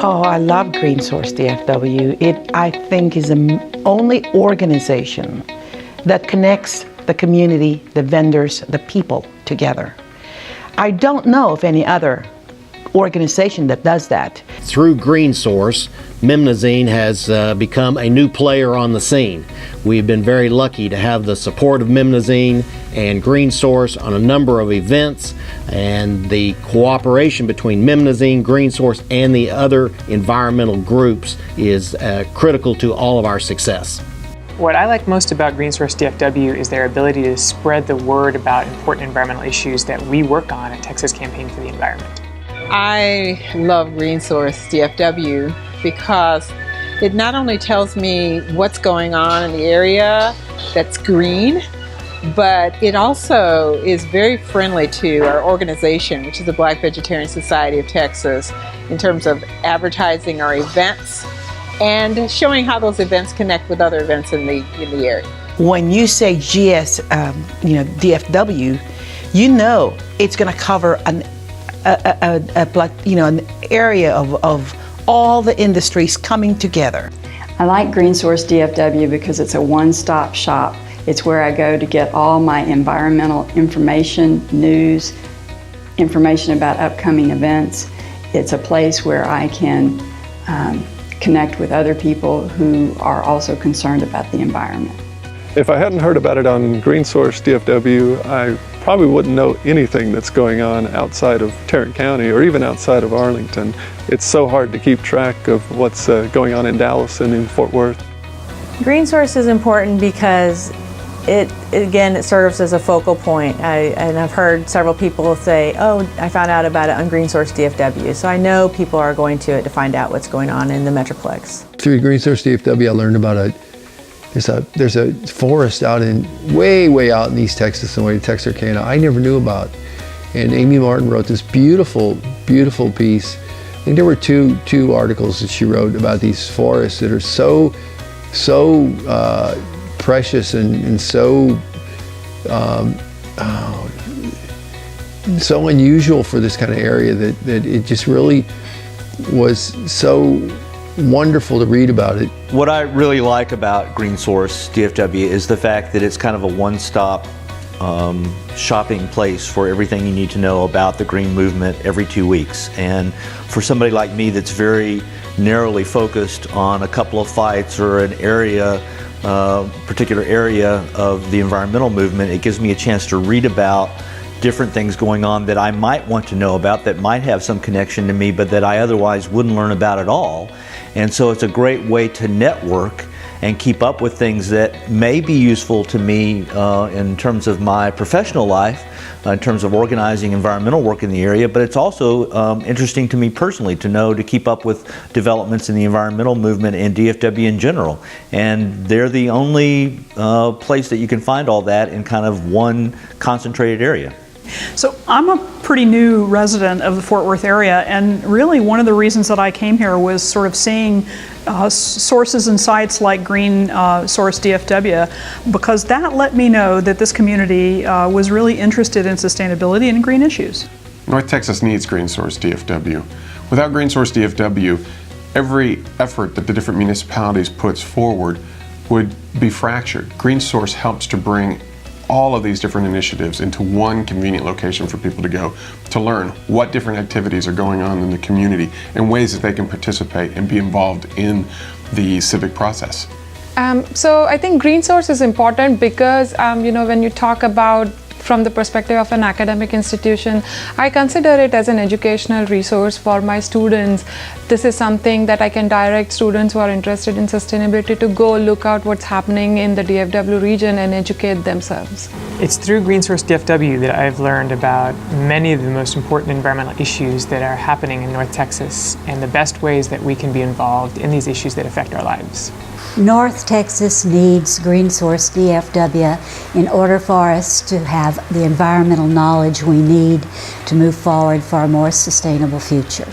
Oh, I love Green Source DFW. It, I think, is the only organization that connects the community, the vendors, the people together. I don't know of any other organization that does that. Through Green Source, Mimnazine has become a new player on the scene. We've been very lucky to have the support of Mimnazine and Green Source on a number of events, and the cooperation between Mimnazine, Green Source, and the other environmental groups is critical to all of our success. What I like most about Green Source DFW is their ability to spread the word about important environmental issues that we work on at Texas Campaign for the Environment. I love Green Source DFW because it not only tells me what's going on in the area that's green, but it also is very friendly to our organization, which is the Black Vegetarian Society of Texas, in terms of advertising our events and showing how those events connect with other events in the area. When you say DFW, you know it's going to cover an area of all the industries coming together. I like Green Source DFW because it's a one-stop shop. It's where I go to get all my environmental information, news, information about upcoming events. It's a place where I can connect with other people who are also concerned about the environment. If I hadn't heard about it on Green Source DFW, I probably wouldn't know anything that's going on outside of Tarrant County or even outside of Arlington. It's so hard to keep track of what's going on in Dallas and in Fort Worth. Green Source is important because it serves as a focal point. And I've heard several people say, oh, I found out about it on Green Source DFW. So I know people are going to it to find out what's going on in the Metroplex. Through Green Source DFW, I learned about there's a forest out way out in East Texas, in the way Texarkana, I never knew about. And Amy Martin wrote this beautiful piece. I think there were two articles that she wrote about these forests that are so precious and so unusual for this kind of area that it just really was so wonderful to read about it. What I really like about Green Source DFW is the fact that it's kind of a one-stop shopping place for everything you need to know about the green movement every 2 weeks. And for somebody like me that's very narrowly focused on a couple of fights or an area, particular area of the environmental movement, it gives me a chance to read about different things going on that I might want to know about, that might have some connection to me, but that I otherwise wouldn't learn about at all. And so it's a great way to network and keep up with things that may be useful to me in terms of my professional life, in terms of organizing environmental work in the area, but it's also interesting to me personally to know, to keep up with developments in the environmental movement and DFW in general. And they're the only place that you can find all that in kind of one concentrated area. So I'm a pretty new resident of the Fort Worth area, and really one of the reasons that I came here was sort of seeing sources and sites like Green Source DFW, because that let me know that this community was really interested in sustainability and green issues. North Texas needs Green Source DFW. Without Green Source DFW, every effort that the different municipalities puts forward would be fractured. Green Source helps to bring all of these different initiatives into one convenient location for people to go to learn what different activities are going on in the community and ways that they can participate and be involved in the civic process. So I think Green Source is important because when you talk about from the perspective of an academic institution, I consider it as an educational resource for my students. This is something that I can direct students who are interested in sustainability to go look out what's happening in the DFW region and educate themselves. It's through Green Source DFW that I've learned about many of the most important environmental issues that are happening in North Texas and the best ways that we can be involved in these issues that affect our lives. North Texas needs Green Source DFW in order for us to have the environmental knowledge we need to move forward for a more sustainable future.